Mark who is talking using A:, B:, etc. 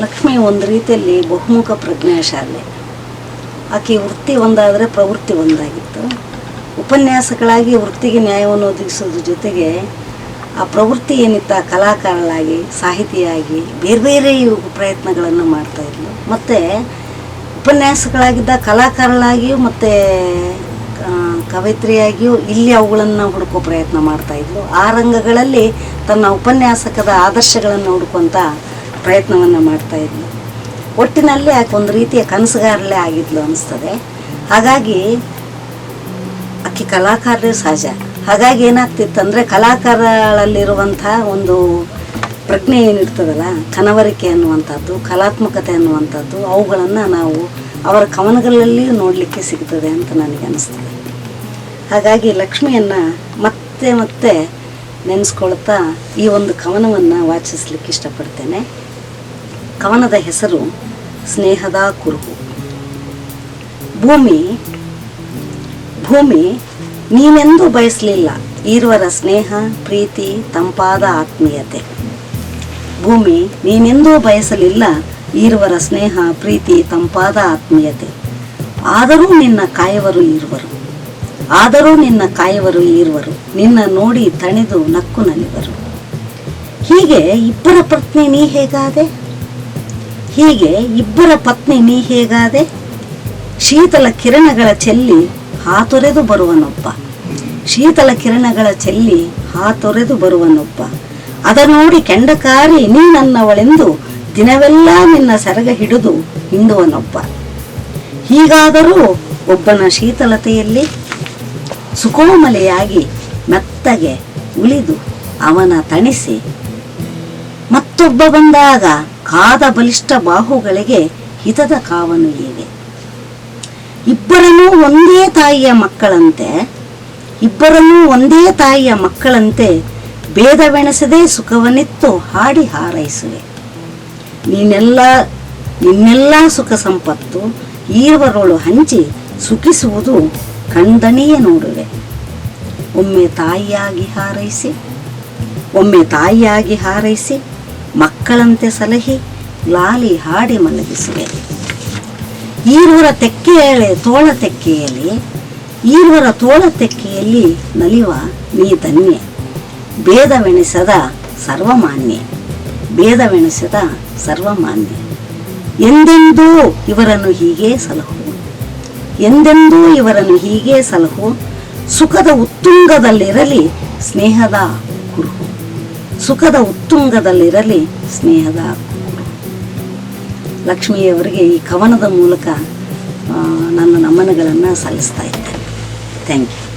A: ಲಕ್ಷ್ಮಿ ಒಂದು ರೀತಿಯಲ್ಲಿ ಬಹುಮುಖ ಪ್ರಜ್ಞಾಶಾಲೆ. ಆಕೆ ವೃತ್ತಿ ಒಂದಾದರೆ ಪ್ರವೃತ್ತಿ ಒಂದಾಗಿತ್ತು. ಉಪನ್ಯಾಸಗಳಾಗಿ ವೃತ್ತಿಗೆ ನ್ಯಾಯವನ್ನು ಒದಗಿಸೋದ್ರ ಜೊತೆಗೆ ಆ ಪ್ರವೃತ್ತಿ ಏನಿತ್ತು ಆ ಕಲಾಕಾರಳಾಗಿ, ಸಾಹಿತಿಯಾಗಿ ಬೇರೆ ಬೇರೆ ಪ್ರಯತ್ನಗಳನ್ನು ಮಾಡ್ತಾಯಿದ್ಲು. ಮತ್ತು ಉಪನ್ಯಾಸಗಳಾಗಿದ್ದ ಕಲಾಕಾರಳಾಗಿಯೂ ಮತ್ತು ಕವಯಿತ್ರಿಯಾಗಿಯೂ ಇಲ್ಲಿ ಅವುಗಳನ್ನು ಹುಡುಕೋ ಪ್ರಯತ್ನ ಮಾಡ್ತಾಯಿದ್ಲು. ಆ ರಂಗಗಳಲ್ಲಿ ತನ್ನ ಉಪನ್ಯಾಸಕದ ಆದರ್ಶಗಳನ್ನು ಹುಡುಕುವಂಥ ಪ್ರಯತ್ನವನ್ನು ಮಾಡ್ತಾಯಿದ್ಲು. ಒಟ್ಟಿನಲ್ಲಿ ಆಕೆ ಒಂದು ರೀತಿಯ ಕನಸುಗಾರಲೇ ಆಗಿದ್ಲು ಅನ್ನಿಸ್ತದೆ. ಹಾಗಾಗಿ ಆಕೆ ಕಲಾಕಾರರೇ ಸಹಜ. ಹಾಗಾಗಿ ಏನಾಗ್ತಿತ್ತಂದರೆ ಕಲಾಕಾರಳಲ್ಲಿರುವಂಥ ಒಂದು ಪ್ರಜ್ಞೆ ಏನಿರ್ತದಲ್ಲ, ಕನವರಿಕೆ ಅನ್ನುವಂಥದ್ದು, ಕಲಾತ್ಮಕತೆ ಅನ್ನುವಂಥದ್ದು, ಅವುಗಳನ್ನು ನಾವು ಅವರ ಕವನಗಳಲ್ಲಿ ನೋಡಲಿಕ್ಕೆ ಸಿಗ್ತದೆ ಅಂತ ನನಗೆ ಅನ್ನಿಸ್ತದೆ. ಹಾಗಾಗಿ ಲಕ್ಷ್ಮಿಯನ್ನು ಮತ್ತೆ ಮತ್ತೆ ನೆನೆಸ್ಕೊಳ್ತಾ ಈ ಒಂದು ಕವನವನ್ನು ವಾಚಿಸಲಿಕ್ಕೆ ಇಷ್ಟಪಡ್ತೇನೆ. ಕವನದ ಹೆಸರು ಸ್ನೇಹದ ಕುರುಹು. ಭೂಮಿ ನೀನೆಂದೂ ಬಯಸಲಿಲ್ಲ ಈರ್ವರ ಸ್ನೇಹ, ಪ್ರೀತಿ, ತಂಪಾದ ಆತ್ಮೀಯತೆ. ಭೂಮಿ ನೀನೆಂದೂ ಬಯಸಲಿಲ್ಲ ಈರ್ವರ ಸ್ನೇಹ, ಪ್ರೀತಿ, ತಂಪಾದ ಆತ್ಮೀಯತೆ. ಆದರೂ ನಿನ್ನ ಕಾಯುವರು ಈರ್ವರು, ನಿನ್ನ ನೋಡಿ ತಣಿದು ನಕ್ಕು ನಲಿವರು. ಹೀಗೆ ಇಬ್ಬರ ಪತ್ನಿ ನೀ ಹೇಗಾದೆ, ಶೀತಲ ಕಿರಣಗಳ ಚೆಲ್ಲಿ ಹಾತೊರೆದು ಬರುವನೊಬ್ಬ. ಅದ ನೋಡಿ ಕೆಂಡಕಾರಿ ನೀ ನನ್ನವಳೆಂದು ದಿನವೆಲ್ಲ ನಿನ್ನ ಸೆರಗ ಹಿಡಿದು ಹಿಂಡುವನೊಬ್ಬ. ಹೀಗಾದರೂ ಒಬ್ಬನ ಶೀತಲತೆಯಲ್ಲಿ ಸುಕೋಮಲೆಯಾಗಿ ಮೆತ್ತಗೆ ಉಳಿದು ಅವನ ತಣಿಸಿ, ಮತ್ತೊಬ್ಬ ಬಂದಾಗ ಕಾದ ಬಲಿಷ್ಠ ಬಾಹುಗಳಿಗೆ ಹಿತದ ಕಾವನು ಹೀಗೆ. ಇಬ್ಬರನ್ನೂ ಒಂದೇ ತಾಯಿಯ ಮಕ್ಕಳಂತೆ ಭೇದವೆಣಸದೆ ಸುಖವನ್ನಿತ್ತು ಹಾಡಿ ಹಾರೈಸುವೆ. ನಿನ್ನೆಲ್ಲ ಸುಖ ಸಂಪತ್ತು ಈರ್ವರೋಳು ಹಂಚಿ ಸುಖಿಸುವುದು ಕಣ್ದಣಿಯೇ ನೋಡುವೆ. ಒಮ್ಮೆ ತಾಯಿಯಾಗಿ ಹಾರೈಸಿ ಮಕ್ಕಳಂತೆ ಸಲಹಿ ಲಾಲಿ ಹಾಡಿ ಮಲಗಿಸುವೆ. ಈರ್ವರ ತೋಳ ತೆಕ್ಕೆಯಲ್ಲಿ ನಲಿವ ನೀ ಧನ್ಯ. ಭೇದವೆಣಿಸದ ಸರ್ವಮಾನ್ಯ. ಎಂದೆಂದೂ ಇವರನ್ನು ಹೀಗೆ ಸಲಹು. ಸುಖದ ಉತ್ತುಂಗದಲ್ಲಿರಲಿ ಸ್ನೇಹದ ಕುರುಹು. ಲಕ್ಷ್ಮಿಯವರಿಗೆ ಈ ಕವನದ ಮೂಲಕ ನನ್ನ ನಮನಗಳನ್ನು ಸಲ್ಲಿಸ್ತಾ ಇದ್ದೇನೆ. Thank you.